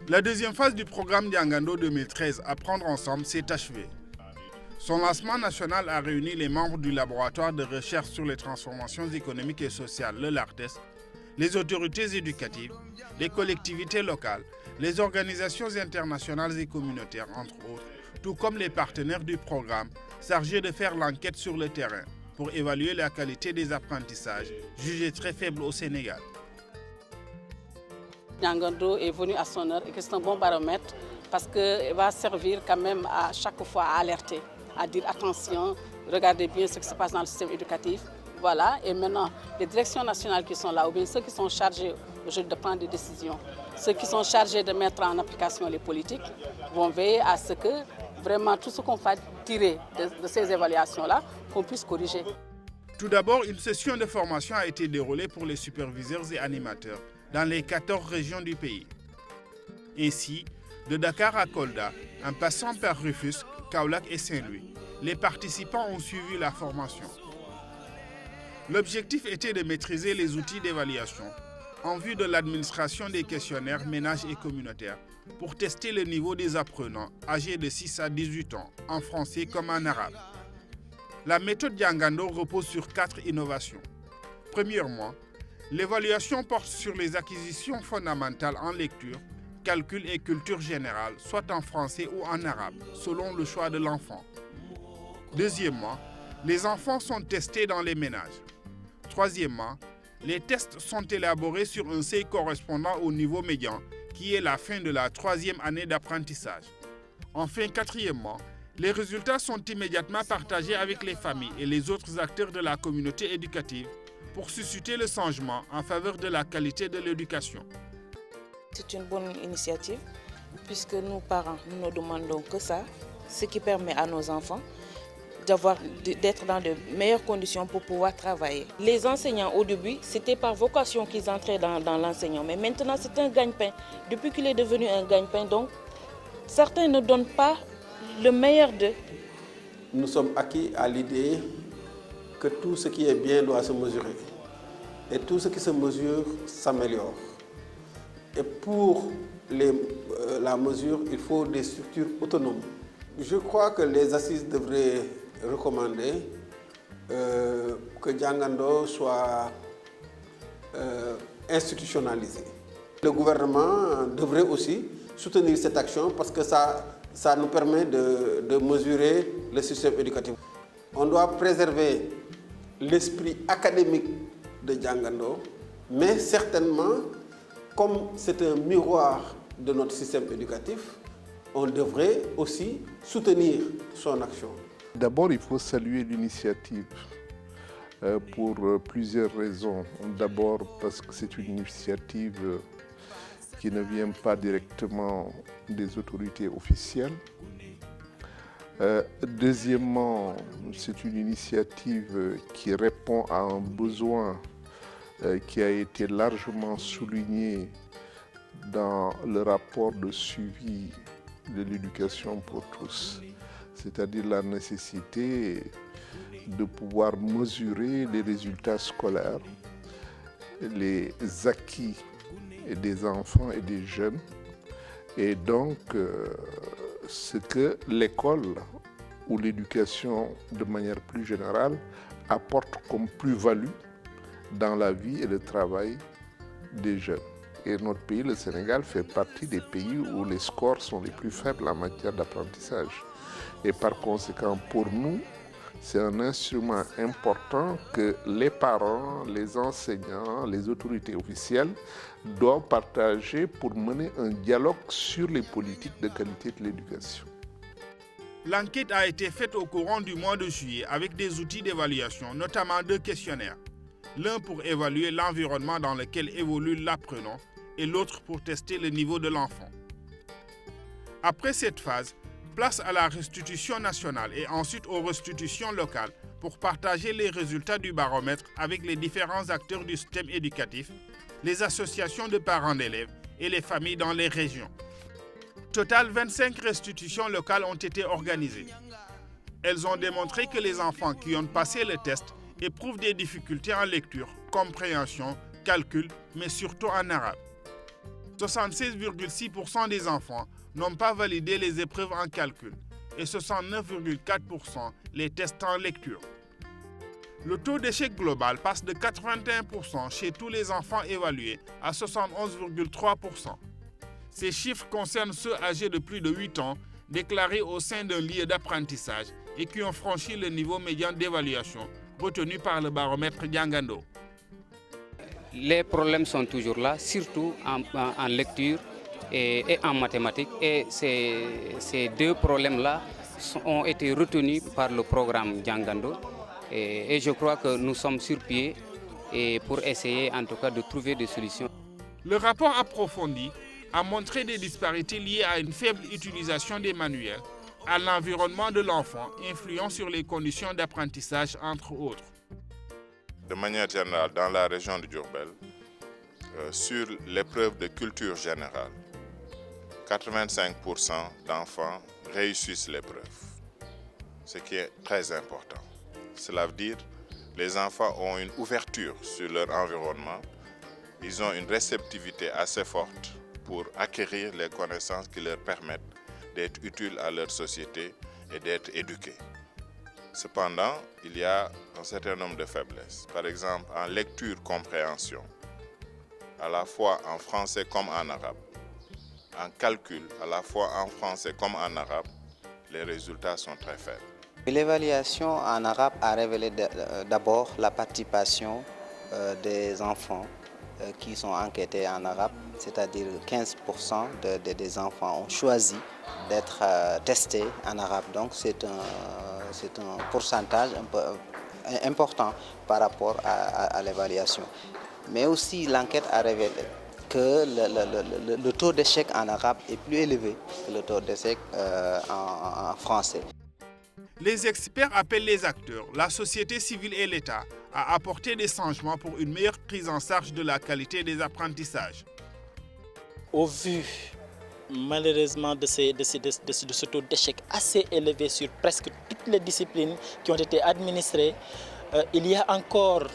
La deuxième phase du programme Diangando 2013 Apprendre ensemble s'est achevée. Son lancement national a réuni les membres du laboratoire de recherche sur les transformations économiques et sociales, le LARTES, les autorités éducatives, les collectivités locales, les organisations internationales et communautaires, entre autres, tout comme les partenaires du programme, chargés de faire l'enquête sur le terrain pour évaluer la qualité des apprentissages, jugés très faibles au Sénégal. Diangando est venu à son heure et que c'est un bon baromètre parce qu'il va servir quand même à chaque fois à alerter, à dire attention, regardez bien ce qui se passe dans le système éducatif. Voilà, et maintenant, les directions nationales qui sont là, ou bien ceux qui sont chargés aujourd'hui de prendre des décisions, ceux qui sont chargés de mettre en application les politiques, vont veiller à ce que vraiment tout ce qu'on va tirer de ces évaluations-là, qu'on puisse corriger. Tout d'abord, une session de formation a été déroulée pour les superviseurs et animateurs dans les 14 régions du pays. Ainsi, de Dakar à Kolda, en passant par Rufisque, Kaolack et Saint-Louis, les participants ont suivi la formation. L'objectif était de maîtriser les outils d'évaluation en vue de l'administration des questionnaires ménages et communautaires pour tester le niveau des apprenants âgés de 6 à 18 ans, en français comme en arabe. La méthode Diangando repose sur 4 innovations. Premièrement, l'évaluation porte sur les acquisitions fondamentales en lecture, calcul et culture générale, soit en français ou en arabe, selon le choix de l'enfant. Deuxièmement, les enfants sont testés dans les ménages. Troisièmement, les tests sont élaborés sur un seuil correspondant au niveau médian, qui est la fin de la 3e année d'apprentissage. Enfin, quatrièmement, les résultats sont immédiatement partagés avec les familles et les autres acteurs de la communauté éducative pour susciter le changement en faveur de la qualité de l'éducation. C'est une bonne initiative puisque nous, parents, nous ne demandons que ça, ce qui permet à nos enfants d'être dans de meilleures conditions pour pouvoir travailler. Les enseignants, au début, c'était par vocation qu'ils entraient dans l'enseignant, mais maintenant c'est un gagne-pain. Depuis qu'il est devenu un gagne-pain, donc certains ne donnent pas le meilleur d'eux. Nous sommes acquis à l'idée que tout ce qui est bien doit se mesurer. Et tout ce qui se mesure s'améliore. Et pour la mesure, il faut des structures autonomes. Je crois que les assises devraient recommander que Diangando soit institutionnalisé. Le gouvernement devrait aussi soutenir cette action parce que ça nous permet de mesurer le système éducatif. On doit préserver l'esprit académique de Diangando, mais certainement, comme c'est un miroir de notre système éducatif, on devrait aussi soutenir son action. D'abord, il faut saluer l'initiative pour plusieurs raisons. D'abord, parce que c'est une initiative qui ne vient pas directement des autorités officielles. Deuxièmement, c'est une initiative qui répond à un besoin qui a été largement souligné dans le rapport de suivi de l'éducation pour tous, c'est-à-dire la nécessité de pouvoir mesurer les résultats scolaires, les acquis des enfants et des jeunes, et donc ce que l'école ou l'éducation de manière plus générale apporte comme plus-value dans la vie et le travail des jeunes. Et notre pays, le Sénégal, fait partie des pays où les scores sont les plus faibles en matière d'apprentissage. Et par conséquent, pour nous, c'est un instrument important que les parents, les enseignants, les autorités officielles doivent partager pour mener un dialogue sur les politiques de qualité de l'éducation. L'enquête a été faite au courant du mois de juillet avec des outils d'évaluation, notamment 2 questionnaires. L'un pour évaluer l'environnement dans lequel évolue l'apprenant et l'autre pour tester le niveau de l'enfant. Après cette phase, place à la restitution nationale et ensuite aux restitutions locales pour partager les résultats du baromètre avec les différents acteurs du système éducatif, les associations de parents d'élèves et les familles dans les régions. Au total, 25 restitutions locales ont été organisées. Elles ont démontré que les enfants qui ont passé le test éprouvent des difficultés en lecture, compréhension, calcul, mais surtout en arabe. 76,6% des enfants n'ont pas validé les épreuves en calcul et 69,4% les tests en lecture. Le taux d'échec global passe de 81% chez tous les enfants évalués à 71,3%. Ces chiffres concernent ceux âgés de plus de 8 ans déclarés au sein d'un lieu d'apprentissage et qui ont franchi le niveau médian d'évaluation retenu par le baromètre Djangando. Les problèmes sont toujours là, surtout en lecture et en mathématiques. Et ces deux problèmes-là ont été retenus par le programme Djangando. Et je crois que nous sommes sur pied pour essayer en tout cas de trouver des solutions. Le rapport approfondi a montré des disparités liées à une faible utilisation des manuels, à l'environnement de l'enfant, influant sur les conditions d'apprentissage entre autres. De manière générale, dans la région de Diourbel, sur l'épreuve de culture générale, 85% d'enfants réussissent l'épreuve, ce qui est très important. Cela veut dire que les enfants ont une ouverture sur leur environnement, ils ont une réceptivité assez forte pour acquérir les connaissances qui leur permettent d'être utiles à leur société et d'être éduqués. Cependant, il y a un certain nombre de faiblesses. Par exemple, en lecture-compréhension, à la fois en français comme en arabe, en calcul, à la fois en français comme en arabe, les résultats sont très faibles. L'évaluation en arabe a révélé d'abord la participation des enfants qui sont enquêtés en arabe, c'est-à-dire 15% des enfants ont choisi d'être testés en arabe. Donc c'est un pourcentage un peu important par rapport à l'évaluation. Mais aussi l'enquête a révélé que le taux d'échec en arabe est plus élevé que le taux d'échec en français. Les experts appellent les acteurs, la société civile et l'État à apporter des changements pour une meilleure prise en charge de la qualité des apprentissages. Au vu malheureusement de ce taux d'échec assez élevé sur presque toutes les disciplines qui ont été administrées, il y a encore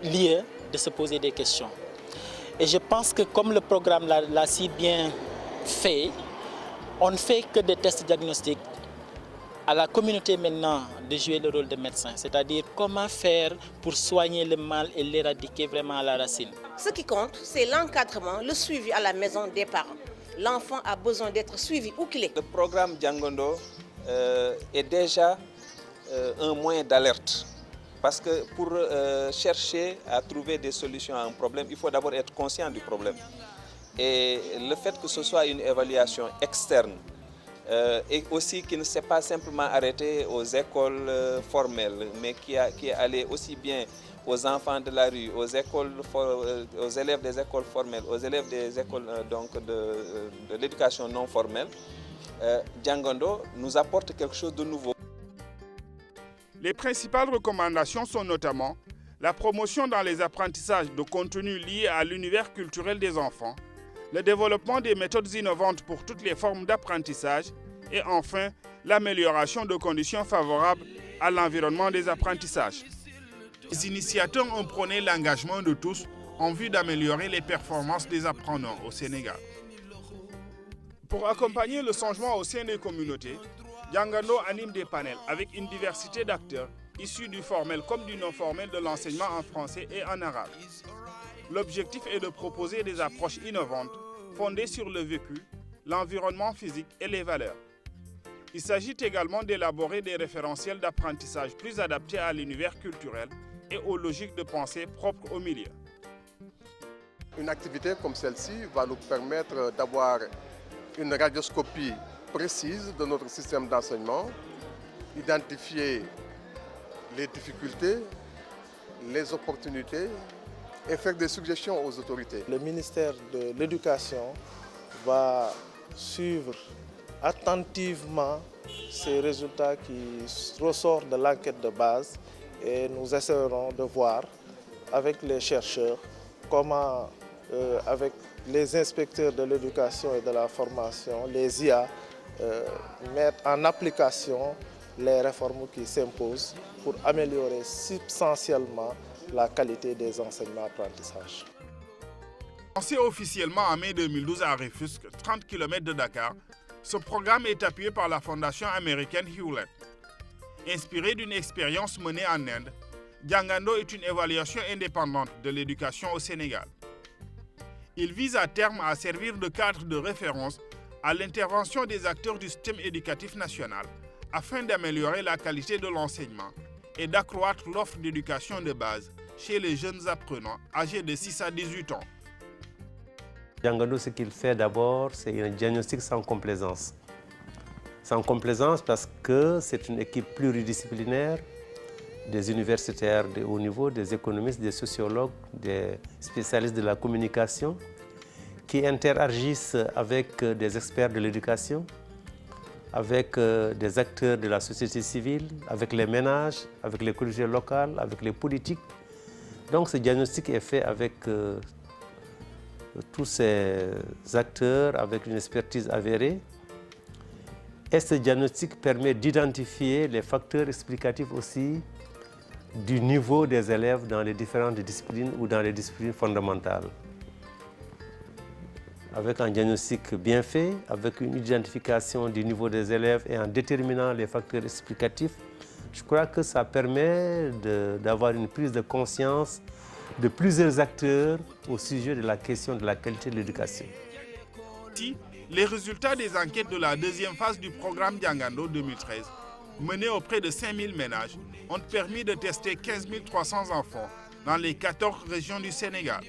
lieu de se poser des questions. Et je pense que comme le programme l'a si bien fait, on ne fait que des tests diagnostiques. À la communauté maintenant de jouer le rôle de médecin, c'est-à-dire comment faire pour soigner le mal et l'éradiquer vraiment à la racine. Ce qui compte, c'est l'encadrement, le suivi à la maison des parents. L'enfant a besoin d'être suivi où qu'il est. Le programme Djangando est déjà un moyen d'alerte. Parce que pour chercher à trouver des solutions à un problème, il faut d'abord être conscient du problème. Et le fait que ce soit une évaluation externe, et aussi qui ne s'est pas simplement arrêté aux écoles formelles, mais qui est allé aussi bien aux enfants de la rue, aux élèves des écoles formelles, aux élèves des écoles de l'éducation non formelle, Djangando nous apporte quelque chose de nouveau. Les principales recommandations sont notamment la promotion dans les apprentissages de contenus liés à l'univers culturel des enfants, le développement des méthodes innovantes pour toutes les formes d'apprentissage et enfin l'amélioration de conditions favorables à l'environnement des apprentissages. Les initiateurs ont prôné l'engagement de tous en vue d'améliorer les performances des apprenants au Sénégal. Pour accompagner le changement au sein des communautés, Djangando anime des panels avec une diversité d'acteurs issus du formel comme du non formel de l'enseignement en français et en arabe. L'objectif est de proposer des approches innovantes fondées sur le vécu, l'environnement physique et les valeurs. Il s'agit également d'élaborer des référentiels d'apprentissage plus adaptés à l'univers culturel et aux logiques de pensée propres au milieu. Une activité comme celle-ci va nous permettre d'avoir une radioscopie précise de notre système d'enseignement, identifier les difficultés, les opportunités et faire des suggestions aux autorités. Le ministère de l'Éducation va suivre attentivement ces résultats qui ressortent de l'enquête de base et nous essaierons de voir avec les chercheurs comment, avec les inspecteurs de l'éducation et de la formation, les IA, mettre en application les réformes qui s'imposent pour améliorer substantiellement la qualité des enseignements apprentissages. Lancé officiellement en mai 2012 à Rufisque, 30 km de Dakar, ce programme est appuyé par la fondation américaine Hewlett. Inspiré d'une expérience menée en Inde, Jangando est une évaluation indépendante de l'éducation au Sénégal. Il vise à terme à servir de cadre de référence à l'intervention des acteurs du système éducatif national afin d'améliorer la qualité de l'enseignement et d'accroître l'offre d'éducation de base chez les jeunes apprenants âgés de 6 à 18 ans. Jangando, ce qu'il fait d'abord, c'est un diagnostic sans complaisance. Sans complaisance parce que c'est une équipe pluridisciplinaire, des universitaires de haut niveau, des économistes, des sociologues, des spécialistes de la communication, qui interagissent avec des experts de l'éducation, avec des acteurs de la société civile, avec les ménages, avec les collectivités locales, avec les politiques. Donc ce diagnostic est fait avec tous ces acteurs, avec une expertise avérée. Et ce diagnostic permet d'identifier les facteurs explicatifs aussi du niveau des élèves dans les différentes disciplines ou dans les disciplines fondamentales. Avec un diagnostic bien fait, avec une identification du niveau des élèves et en déterminant les facteurs explicatifs, je crois que ça permet d'avoir une prise de conscience de plusieurs acteurs au sujet de la question de la qualité de l'éducation. Les résultats des enquêtes de la deuxième phase du programme Jangando 2013, menées auprès de 5000 ménages, ont permis de tester 15 300 enfants dans les 14 régions du Sénégal.